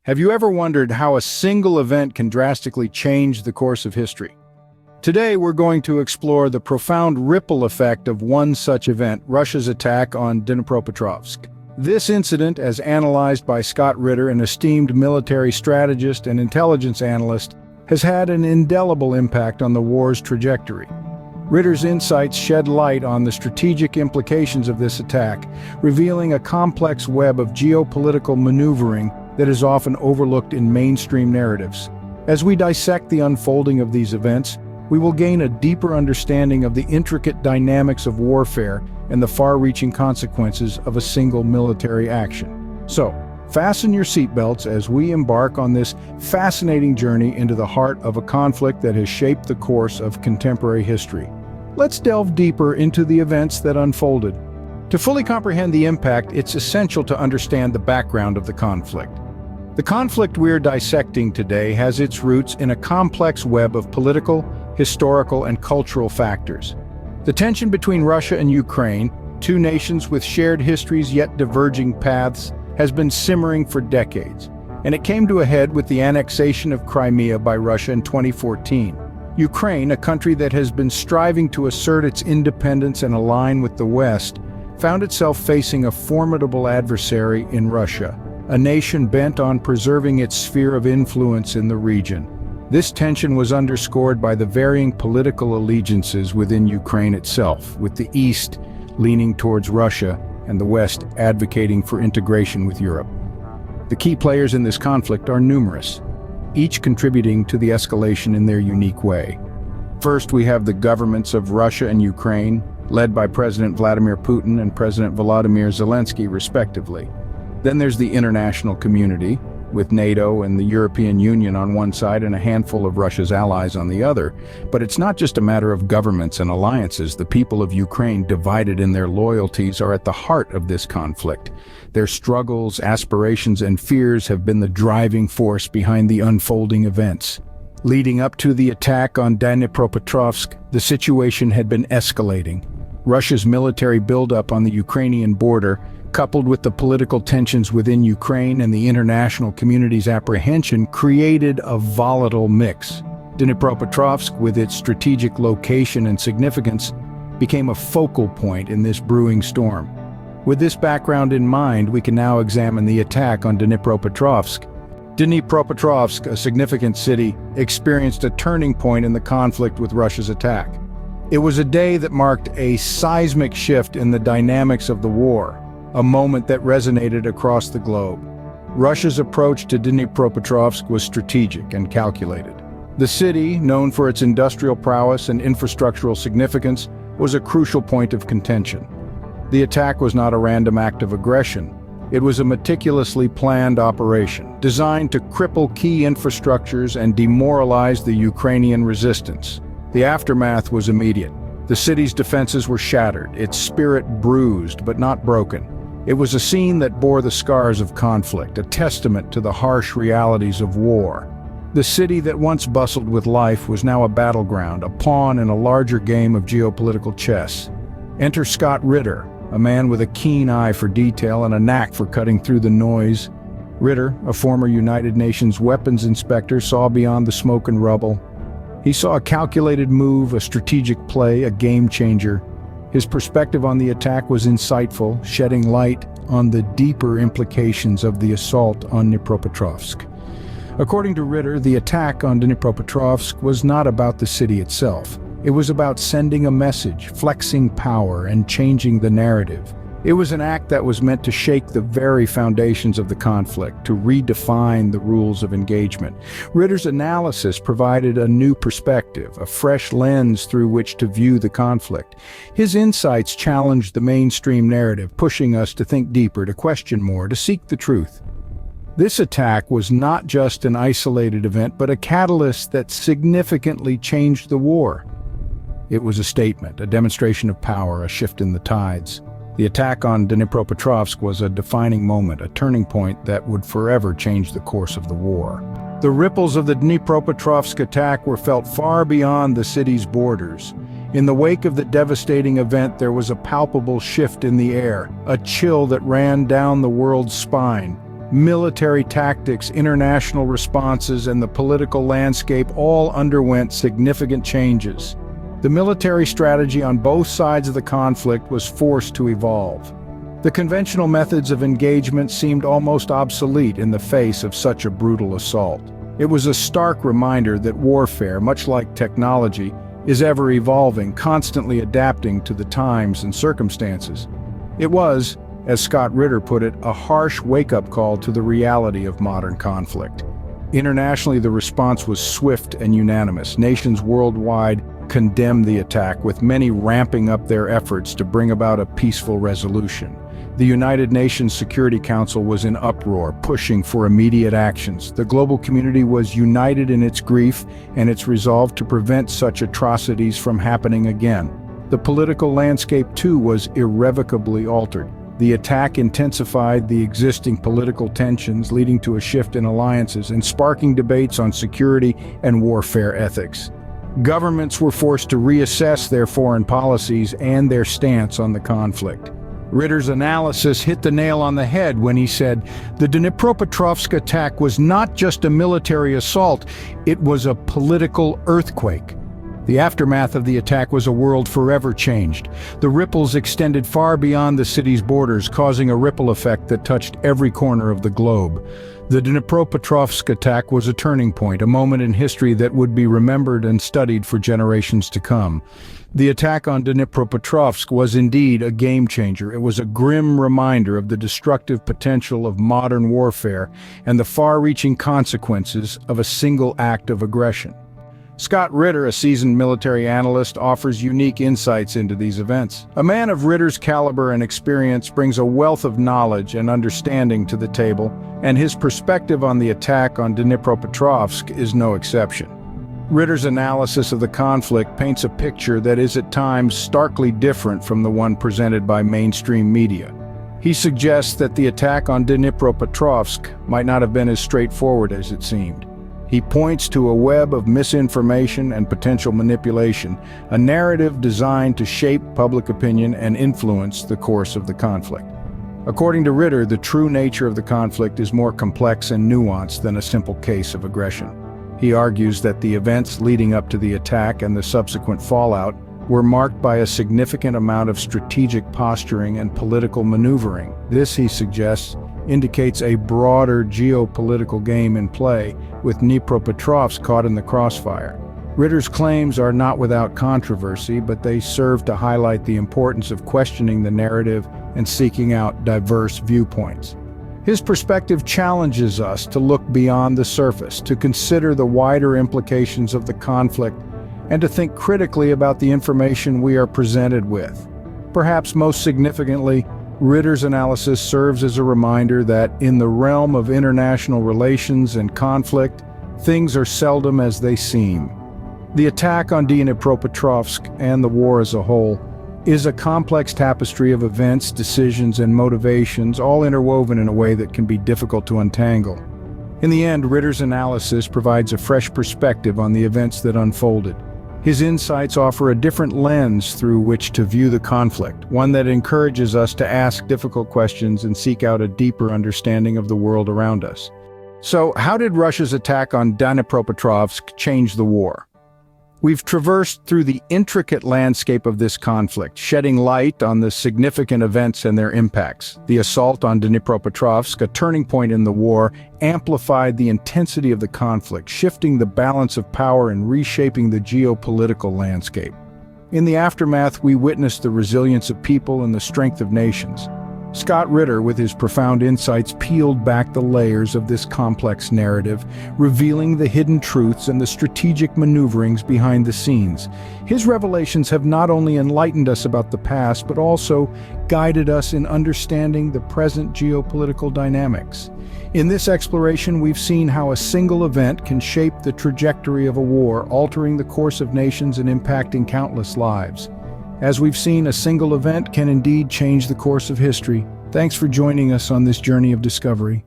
Have you ever wondered how a single event can drastically change the course of history? Today, we're going to explore the profound ripple effect of one such event, Russia's attack on Dnipropetrovsk. This incident, as analyzed by Scott Ritter, an esteemed military strategist and intelligence analyst, has had an indelible impact on the war's trajectory. Ritter's insights shed light on the strategic implications of this attack, revealing a complex web of geopolitical maneuvering that is often overlooked in mainstream narratives. As we dissect the unfolding of these events, we will gain a deeper understanding of the intricate dynamics of warfare and the far-reaching consequences of a single military action. So, fasten your seatbelts as we embark on this fascinating journey into the heart of a conflict that has shaped the course of contemporary history. Let's delve deeper into the events that unfolded. To fully comprehend the impact, it's essential to understand the background of the conflict. The conflict we're dissecting today has its roots in a complex web of political, historical, and cultural factors. The tension between Russia and Ukraine, two nations with shared histories yet diverging paths, has been simmering for decades, and it came to a head with the annexation of Crimea by Russia in 2014. Ukraine, a country that has been striving to assert its independence and align with the West, found itself facing a formidable adversary in Russia, a nation bent on preserving its sphere of influence in the region. This tension was underscored by the varying political allegiances within Ukraine itself, with the East leaning towards Russia and the West advocating for integration with Europe. The key players in this conflict are numerous, each contributing to the escalation in their unique way. First, we have the governments of Russia and Ukraine, led by President Vladimir Putin and President Volodymyr Zelensky, respectively. Then there's the international community, with NATO and the European Union on one side and a handful of Russia's allies on the other. But it's not just a matter of governments and alliances. The people of Ukraine, divided in their loyalties, are at the heart of this conflict. Their struggles, aspirations, and fears have been the driving force behind the unfolding events. Leading up to the attack on Dnipropetrovsk, the situation had been escalating. Russia's military buildup on the Ukrainian border, coupled with the political tensions within Ukraine and the international community's apprehension, created a volatile mix. Dnipropetrovsk, with its strategic location and significance, became a focal point in this brewing storm. With this background in mind, we can now examine the attack on Dnipropetrovsk. Dnipropetrovsk, a significant city, experienced a turning point in the conflict with Russia's attack. It was a day that marked a seismic shift in the dynamics of the war, a moment that resonated across the globe. Russia's approach to Dnipropetrovsk was strategic and calculated. The city, known for its industrial prowess and infrastructural significance, was a crucial point of contention. The attack was not a random act of aggression. It was a meticulously planned operation, designed to cripple key infrastructures and demoralize the Ukrainian resistance. The aftermath was immediate. The city's defenses were shattered, its spirit bruised but not broken. It was a scene that bore the scars of conflict, a testament to the harsh realities of war. The city that once bustled with life was now a battleground, a pawn in a larger game of geopolitical chess. Enter Scott Ritter, a man with a keen eye for detail and a knack for cutting through the noise. Ritter, a former United Nations weapons inspector, saw beyond the smoke and rubble. He saw a calculated move, a strategic play, a game changer. His perspective on the attack was insightful, shedding light on the deeper implications of the assault on Dnipropetrovsk. According to Ritter, the attack on Dnipropetrovsk was not about the city itself. It was about sending a message, flexing power, and changing the narrative. It was an act that was meant to shake the very foundations of the conflict, to redefine the rules of engagement. Ritter's analysis provided a new perspective, a fresh lens through which to view the conflict. His insights challenged the mainstream narrative, pushing us to think deeper, to question more, to seek the truth. This attack was not just an isolated event, but a catalyst that significantly changed the war. It was a statement, a demonstration of power, a shift in the tides. The attack on Dnipropetrovsk was a defining moment, a turning point that would forever change the course of the war. The ripples of the Dnipropetrovsk attack were felt far beyond the city's borders. In the wake of the devastating event, there was a palpable shift in the air, a chill that ran down the world's spine. Military tactics, international responses, and the political landscape all underwent significant changes. The military strategy on both sides of the conflict was forced to evolve. The conventional methods of engagement seemed almost obsolete in the face of such a brutal assault. It was a stark reminder that warfare, much like technology, is ever evolving, constantly adapting to the times and circumstances. It was, as Scott Ritter put it, a harsh wake-up call to the reality of modern conflict. Internationally, the response was swift and unanimous. Nations worldwide condemned the attack, with many ramping up their efforts to bring about a peaceful resolution. The United Nations Security Council was in uproar, pushing for immediate actions. The global community was united in its grief and its resolve to prevent such atrocities from happening again. The political landscape, too, was irrevocably altered. The attack intensified the existing political tensions, leading to a shift in alliances and sparking debates on security and warfare ethics. Governments were forced to reassess their foreign policies and their stance on the conflict. Ritter's analysis hit the nail on the head when he said, "The Dnipropetrovsk attack was not just a military assault, it was a political earthquake." The aftermath of the attack was a world forever changed. The ripples extended far beyond the city's borders, causing a ripple effect that touched every corner of the globe. The Dnipropetrovsk attack was a turning point, a moment in history that would be remembered and studied for generations to come. The attack on Dnipropetrovsk was indeed a game-changer. It was a grim reminder of the destructive potential of modern warfare and the far-reaching consequences of a single act of aggression. Scott Ritter, a seasoned military analyst, offers unique insights into these events. A man of Ritter's caliber and experience brings a wealth of knowledge and understanding to the table, and his perspective on the attack on Dnipropetrovsk is no exception. Ritter's analysis of the conflict paints a picture that is at times starkly different from the one presented by mainstream media. He suggests that the attack on Dnipropetrovsk might not have been as straightforward as it seemed. He points to a web of misinformation and potential manipulation, a narrative designed to shape public opinion and influence the course of the conflict. According to Ritter, the true nature of the conflict is more complex and nuanced than a simple case of aggression. He argues that the events leading up to the attack and the subsequent fallout were marked by a significant amount of strategic posturing and political maneuvering. This, he suggests, indicates a broader geopolitical game in play, with Dnipropetrovsk caught in the crossfire. Ritter's claims are not without controversy, but they serve to highlight the importance of questioning the narrative and seeking out diverse viewpoints. His perspective challenges us to look beyond the surface, to consider the wider implications of the conflict, and to think critically about the information we are presented with. Perhaps most significantly, Ritter's analysis serves as a reminder that in the realm of international relations and conflict, things are seldom as they seem. The attack on Dnipropetrovsk and the war as a whole is a complex tapestry of events, decisions, and motivations, all interwoven in a way that can be difficult to untangle. In the end, Ritter's analysis provides a fresh perspective on the events that unfolded. His insights offer a different lens through which to view the conflict, one that encourages us to ask difficult questions and seek out a deeper understanding of the world around us. So, how did Russia's attack on Dnipropetrovsk change the war? We've traversed through the intricate landscape of this conflict, shedding light on the significant events and their impacts. The assault on Dnipropetrovsk, a turning point in the war, amplified the intensity of the conflict, shifting the balance of power and reshaping the geopolitical landscape. In the aftermath, we witnessed the resilience of people and the strength of nations. Scott Ritter, with his profound insights, peeled back the layers of this complex narrative, revealing the hidden truths and the strategic maneuverings behind the scenes. His revelations have not only enlightened us about the past, but also guided us in understanding the present geopolitical dynamics. In this exploration, we've seen how a single event can shape the trajectory of a war, altering the course of nations and impacting countless lives. As we've seen, a single event can indeed change the course of history. Thanks for joining us on this journey of discovery.